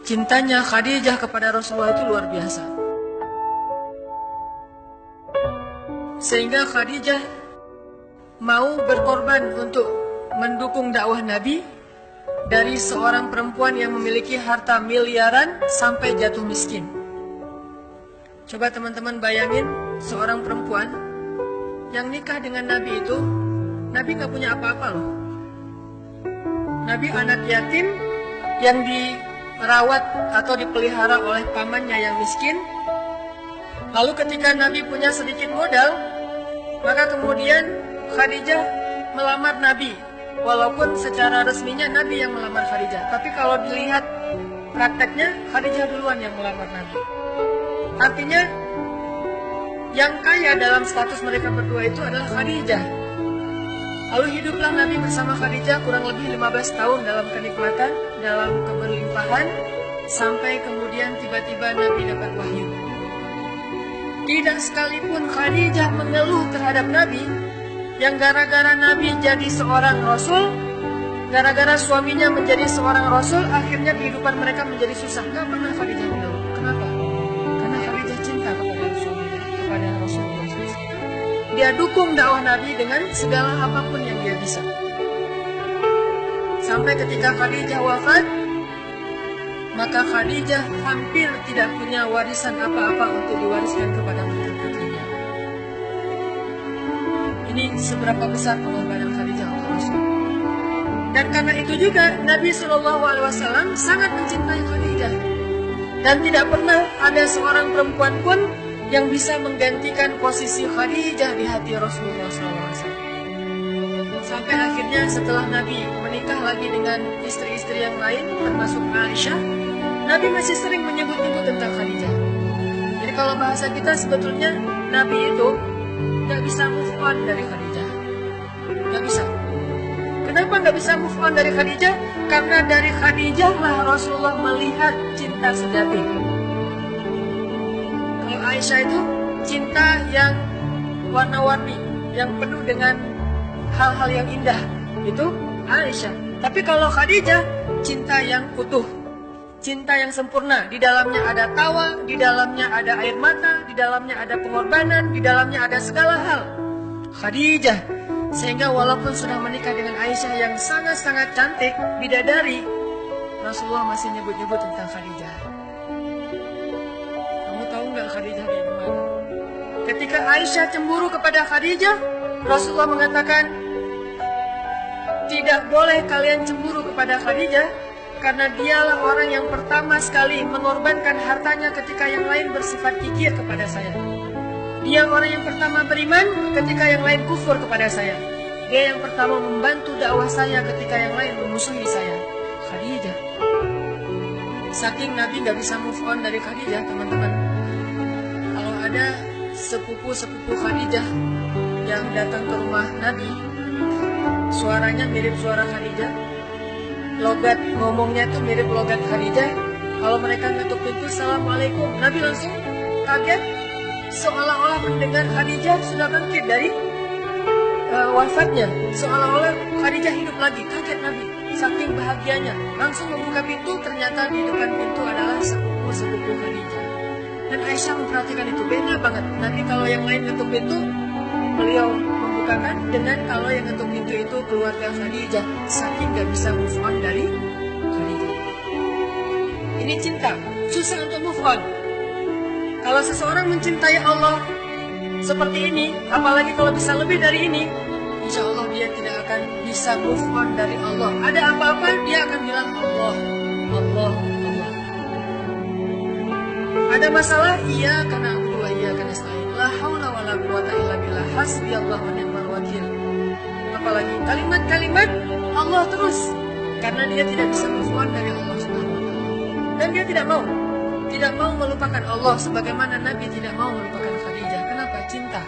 Cintanya Khadijah kepada Rasulullah itu luar biasa. Sehingga Khadijah mau berkorban untuk mendukung dakwah Nabi dari seorang perempuan yang memiliki harta miliaran sampai jatuh miskin. Coba teman-teman bayangin seorang perempuan yang nikah dengan Nabi itu, Nabi gak punya apa-apa loh. Nabi anak yatim yang dirawat atau dipelihara oleh pamannya yang miskin. Lalu ketika Nabi punya sedikit modal, maka kemudian Khadijah melamar Nabi. Walaupun secara resminya Nabi yang melamar Khadijah, tapi kalau dilihat prakteknya Khadijah duluan yang melamar Nabi. Artinya yang kaya dalam status mereka berdua itu adalah Khadijah. Lalu hiduplah Nabi bersama Khadijah kurang lebih 15 tahun dalam kenikmatan, dalam keberlimpahan, sampai kemudian tiba-tiba Nabi dapat wahyu. Tidak sekalipun Khadijah mengeluh terhadap Nabi, yang gara-gara Nabi jadi seorang Rasul, gara-gara suaminya menjadi seorang Rasul, akhirnya kehidupan mereka menjadi susah. Gak pernah Khadijah mengeluh. Kenapa? Karena Khadijah cinta kepada suaminya, kepada Rasulullah. Dia dukung dakwah Nabi dengan segala apapun yang dia bisa. Sampai ketika Khadijah wafat, maka Khadijah hampir tidak punya warisan apa-apa untuk diwariskan kepada putri-putrinya. Ini seberapa besar pengorbanan Khadijah untuk Rasul. Dan karena itu juga Nabi SAW sangat mencintai Khadijah. Dan tidak pernah ada seorang perempuan pun yang bisa menggantikan posisi Khadijah di hati Rasulullah SAW. Sampai akhirnya setelah Nabi menikah lagi dengan istri-istri yang lain, termasuk Aisyah, Nabi masih sering menyebut-nyebut tentang Khadijah. Jadi kalau bahasa kita sebetulnya Nabi itu gak bisa move on dari Khadijah. Gak bisa. Kenapa gak bisa move on dari Khadijah? Karena dari Khadijah lah Rasulullah melihat cinta sejati. Aisyah itu cinta yang warna-warni, yang penuh dengan hal-hal yang indah. Itu Aisyah. Tapi kalau Khadijah, cinta yang utuh, cinta yang sempurna. Di dalamnya ada tawa, di dalamnya ada air mata, di dalamnya ada pengorbanan, di dalamnya ada segala hal. Khadijah. Sehingga walaupun sudah menikah dengan Aisyah yang sangat-sangat cantik, bidadari, Rasulullah masih nyebut-nyebut tentang Khadijah. Tahu nggak Khadijah kayak gimana? Ketika Aisyah cemburu kepada Khadijah, Rasulullah mengatakan, tidak boleh kalian cemburu kepada Khadijah, karena dialah orang yang pertama sekali mengorbankan hartanya ketika yang lain bersifat kikir kepada saya. Dia orang yang pertama beriman ketika yang lain kufur kepada saya. Dia yang pertama membantu dakwah saya ketika yang lain memusuhi saya. Khadijah. Saking Nabi nggak bisa move on dari Khadijah, teman-teman. Ada sepupu-sepupu Khadijah yang datang ke rumah Nabi, suaranya mirip suara Khadijah, logat ngomongnya tuh mirip logat Khadijah. Kalau mereka ngetuk pintu, Assalamualaikum, Nabi langsung kaget, seolah-olah mendengar Khadijah sudah bangkit dari wafatnya, seolah-olah Khadijah hidup lagi. Kaget Nabi, saking bahagianya, langsung membuka pintu. Ternyata di depan pintu adalah sepupu-sepupu Khadijah. Dan Aisyah memperhatikan itu, beda banget. Nabi kalau yang lain ketuk pintu, beliau membukakan. Dengan kalau yang ketuk pintu itu keluarga Khadijah. Saking gak bisa move on dari Khadijah. Ini cinta, susah untuk move on. Kalau seseorang mencintai Allah seperti ini, apalagi kalau bisa lebih dari ini, insya Allah dia tidak akan bisa move on dari Allah. Ada apa-apa dia akan bilang Allah, Allah. Ada masalah? Iya, karena aku iya karena nasta'in. La haula wala quwata illa billah. Hasbiyallahu wa ni'mal wakil. Apalagi kalimat-kalimat Allah terus, karena dia tidak bisa move on dari Allah Subhanahu wa taala. Dan dia tidak mau melupakan Allah sebagaimana Nabi tidak mau melupakan Khadijah. Kenapa? Cinta.